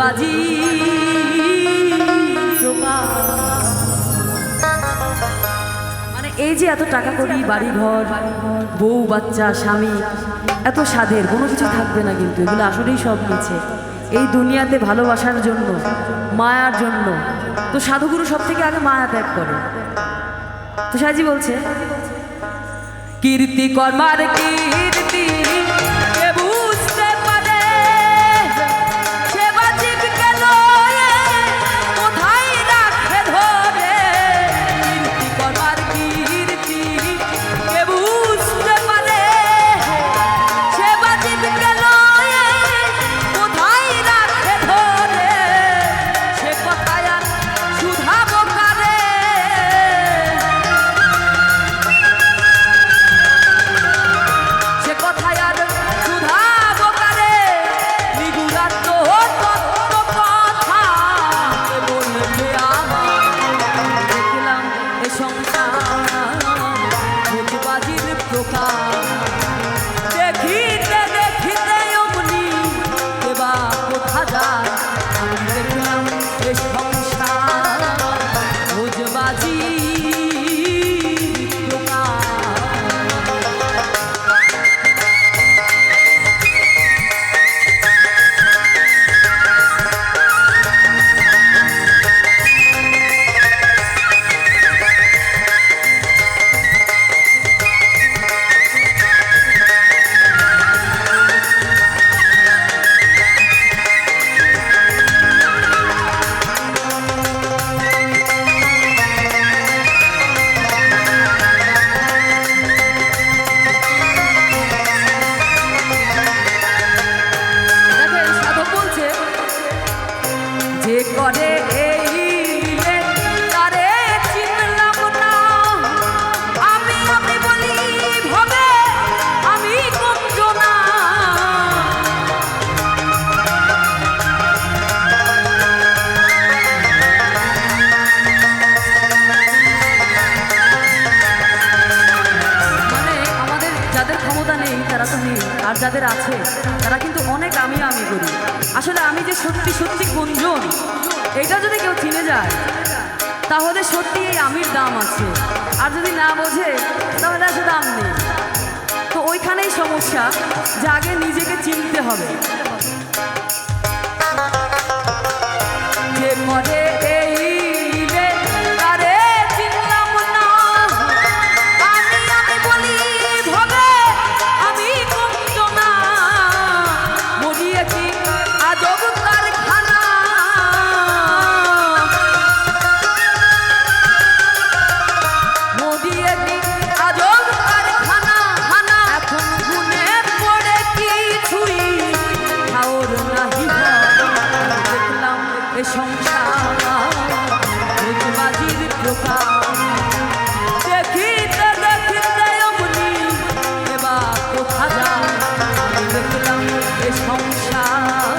ভোজবাজি মানে এই যে এত টাকা করি, বাড়ি ঘর, বউ বাচ্চা, স্বামী, এত স্বাদের কোনো কিছু থাকবে না, কিন্তু এগুলো আসলেই সব মিছে। এই দুনিয়াতে ভালোবাসার জন্য, মায়ার জন্য তো সাধুগুরু সব থেকে আগে মায়া ত্যাগ করে। তো সাজি বলছে, কীর্তি কর্মার কীর্তি বুঝতে পারে, সেবা জীবকে লয়ে কোথায় রাখে ধরে। কীর্তি কর্মার কীর্তি বুঝতে পারে, সেবা জীবকে লয়ে কোথায় রাখে ধরে। সে কথায় আর শুধাবো কারে, সে কথায় আর শুধাবো কারে। নিগুড়াত্ম তত্ত্ব কথা বলবে আমার। দেখলাম এ সংসার ভোজবাজির প্রকার, দেখিতে দেখিতে অমনি এবা কোথা যায়। আমি দেখলাম এ সংসার ভোজবাজি প্রকার। দেখেন সাধক বলছে, যে করে এই লীলে তারে চিনলাম না। আমি আমি বলি ভবে আমি কুঞ্জনা। মানে আমাদের যাদের ক্ষমতা নেই তারা তো নেই, আর যাদের আছে তারা কিন্তু অনেক আমি আমি করি। আসলে আমি যে সত্যি সত্যি কুঞ্জন, এটা যদি কেউ চিনে যায় তাহলে সত্যি এই আমির দাম আছে। আর যদি না বোঝে তাহলে আসলে দাম নেই। তো ওইখানেই সমস্যা, যে আগে নিজেকে চিনতে হবে। যে করে এই লীলে তারে চিনলাম না। আমি আমি বলি ভবে আমি কুঞ্জনা। মরিয়ে কি আজব কারখানা, মরিয়ে কি আজব কারখানা। খানা এখন গুনে পড়ে কিছুই খাওর নাহি হয়। দেখলাম এ সংসার ভোজবাজির প্রকার, দেখিতে দেখিতে অমনি এবা কোথা যায়। দেখলাম এ সংসার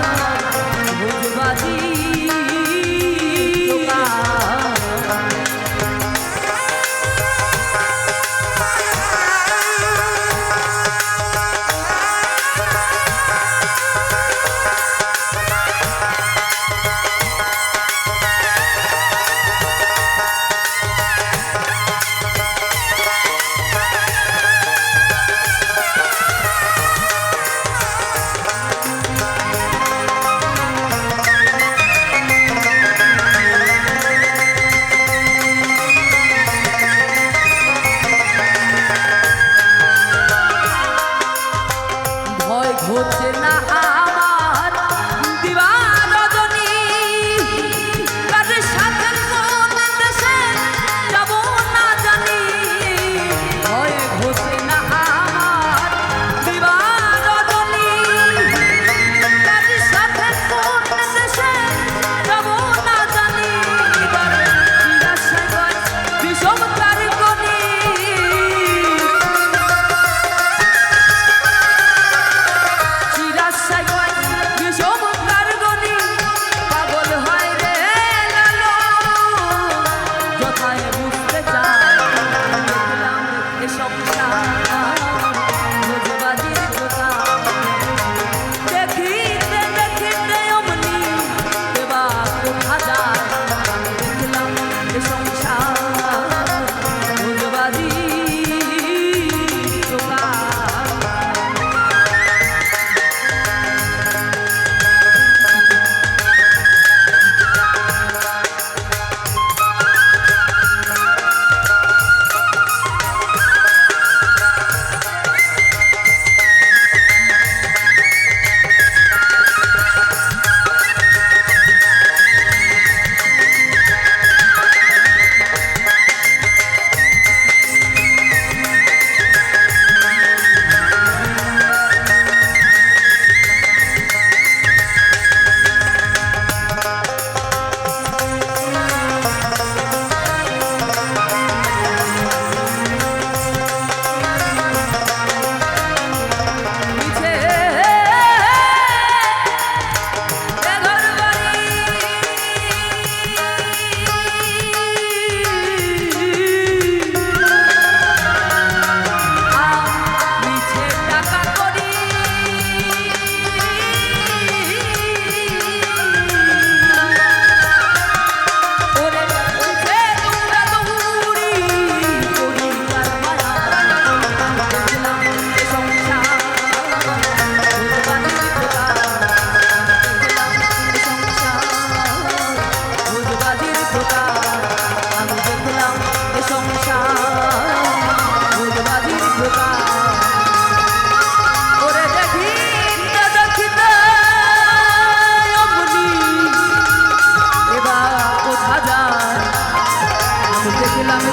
ভোজবাজি প্রকার।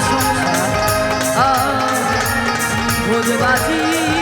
সংসার ভোজবাজি